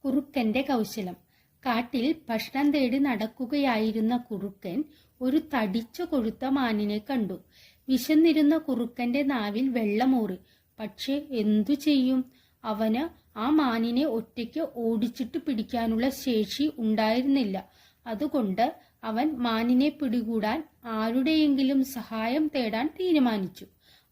കുറുക്കന്റെ കൗശലം. കാട്ടിൽ ഭക്ഷണം തേടി നടക്കുകയായിരുന്ന കുറുക്കൻ ഒരു തടിച്ച കൊഴുത്ത മാനിനെ കണ്ടു. വിശന്നിരുന്ന കുറുക്കന്റെ നാവിൽ വെള്ളമൂറി. പക്ഷെ എന്തു ചെയ്യും? അവന് ആ മാനിനെ ഒറ്റയ്ക്ക് ഓടിച്ചിട്ട് പിടിക്കാനുള്ള ശേഷി ഉണ്ടായിരുന്നില്ല. അതുകൊണ്ട് അവൻ മാനിനെ പിടികൂടാൻ ആരുടെയെങ്കിലും സഹായം തേടാൻ തീരുമാനിച്ചു.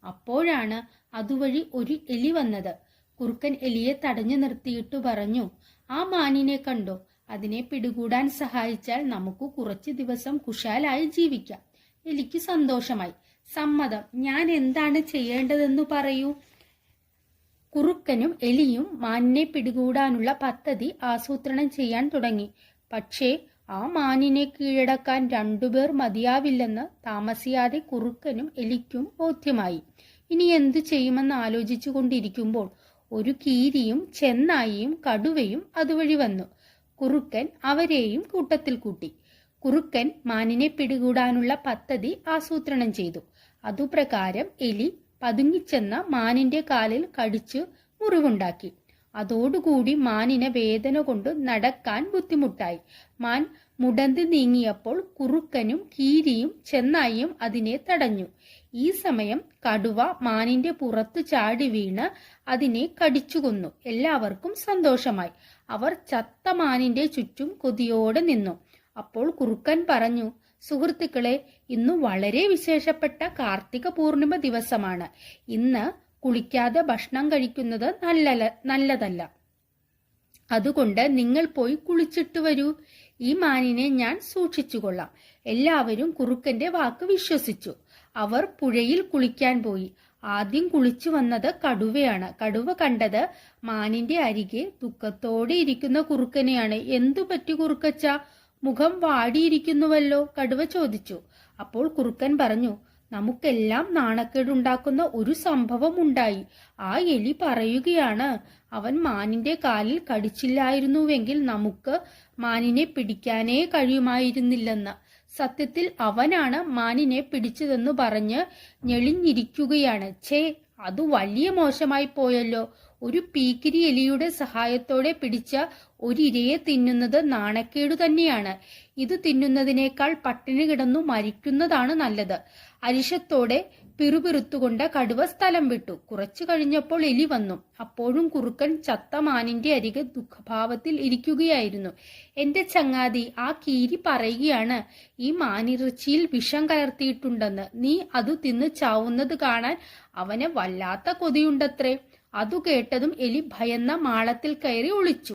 അപ്പോഴാണ് അതുവഴി ഒരു എലി വന്നത്. കുറുക്കൻ എലിയെ തടഞ്ഞു നിർത്തിയിട്ട് പറഞ്ഞു, "ആ മാനിനെ കണ്ടോ? അതിനെ പിടികൂടാൻ സഹായിച്ചാൽ നമുക്ക് കുറച്ച് ദിവസം കുശാലായി ജീവിക്കാം." എലിക്ക് സന്തോഷമായി. "സമ്മതം. ഞാൻ എന്താണ് ചെയ്യേണ്ടതെന്ന് പറയൂ." കുറുക്കനും എലിയും മാനിനെ പിടികൂടാനുള്ള പദ്ധതി ആസൂത്രണം ചെയ്യാൻ തുടങ്ങി. പക്ഷേ ആ മാനിനെ കീഴടക്കാൻ രണ്ടുപേർ മതിയാവില്ലെന്ന് താമസിയാതെ കുറുക്കനും എലിക്കും ബോധ്യമായി. ഇനി എന്തു ചെയ്യുമെന്ന് ആലോചിച്ചു കൊണ്ടിരിക്കുമ്പോൾ ഒരു കീരിയും ചെന്നായിയും കടുവയും അതുവഴി വന്നു. കുറുക്കൻ അവരെയും കൂട്ടത്തിൽ കൂട്ടി. കുറുക്കൻ മാനിനെ പിടികൂടാനുള്ള പദ്ധതി ആസൂത്രണം ചെയ്തു. അതുപ്രകാരം എലി പതുങ്ങിച്ചെന്ന മാനിന്റെ കാലിൽ കടിച്ചു മുറിവുണ്ടാക്കി. അതോടുകൂടി മാനിന് വേദന കൊണ്ട് നടക്കാൻ ബുദ്ധിമുട്ടായി. മാൻ മുടന്തി നീങ്ങിയപ്പോൾ കുറുക്കനും കീരിയും ചെന്നായിയും അതിനെ തടഞ്ഞു. ഈ സമയം കടുവ മാനിന്റെ പുറത്തു ചാടി വീണ് അതിനെ കടിച്ചു കൊന്നു. എല്ലാവർക്കും സന്തോഷമായി. അവർ ചത്ത മാനിന്റെ ചുറ്റും കൊതിയോടെ നിന്നു. അപ്പോൾ കുറുക്കൻ പറഞ്ഞു, "സുഹൃത്തുക്കളെ, ഇന്ന് വളരെ വിശേഷപ്പെട്ട കാർത്തിക പൂർണിമ ദിവസമാണ്. ഇന്ന് കുളിക്കാതെ ഭക്ഷണം കഴിക്കുന്നത് നല്ലതല്ല. അതുകൊണ്ട് നിങ്ങൾ പോയി കുളിച്ചിട്ട് വരൂ. ഈ മാനിനെ ഞാൻ സൂക്ഷിച്ചുകൊള്ളാം." എല്ലാവരും കുറുക്കന്റെ വാക്ക് വിശ്വസിച്ചു. അവർ പുഴയിൽ കുളിക്കാൻ പോയി. ആദ്യം കുളിച്ചു വന്നത് കടുവയാണ്. കടുവ കണ്ടത് മാനിന്റെ അരികെ ദുഃഖത്തോടെ ഇരിക്കുന്ന കുറുക്കനെയാണ്. "എന്തു പറ്റി കുറുക്കച്ച? മുഖം വാടിയിരിക്കുന്നുവല്ലോ?" കടുവ ചോദിച്ചു. അപ്പോൾ കുറുക്കൻ പറഞ്ഞു, "നമുക്കെല്ലാം നാണക്കേടുണ്ടാക്കുന്ന ഒരു സംഭവം ഉണ്ടായി. ആ എലി പറയുകയാണ്, അവൻ മാനിന്റെ കാലിൽ കടിച്ചില്ലായിരുന്നുവെങ്കിൽ നമുക്ക് മാനിനെ പിടിക്കാനേ കഴിയുമായിരുന്നില്ലെന്ന്. സത്യത്തിൽ അവനാണ് മാനിനെ പിടിച്ചതെന്ന് പറഞ്ഞ് ഞെളിഞ്ഞിരിക്കുകയാണ്. ഛേ, അത് വലിയ മോശമായി പോയല്ലോ. ഒരു പീക്കിരി എലിയുടെ സഹായത്തോടെ പിടിച്ച ഒരിരയെ തിന്നുന്നത് നാണക്കേടു തന്നെയാണ്. ഇത് തിന്നുന്നതിനേക്കാൾ പട്ടിണി കിടന്നു മരിക്കുന്നതാണ് നല്ലത്." അരിശത്തോടെ പിറുപിറുത്തുകൊണ്ട് കടുവ സ്ഥലം വിട്ടു. കുറച്ചു കഴിഞ്ഞപ്പോൾ എലി വന്നു. അപ്പോഴും കുറുക്കൻ ചത്ത മാനിന്റെ അരികെ ദുഃഖഭാവത്തിൽ ഇരിക്കുകയായിരുന്നു. "എന്റെ ചങ്ങാതി, ആ കീരി പറയുകയാണ് ഈ മാനിറച്ചിയിൽ വിഷം കലർത്തിയിട്ടുണ്ടെന്ന്. നീ അത് തിന്ന് ചാവുന്നത് കാണാൻ അവന് വല്ലാത്ത കൊതിയുണ്ടത്രേ." അതു കേട്ടതും എലി ഭയന്ന മാളത്തിൽ കയറി ഒളിച്ചു.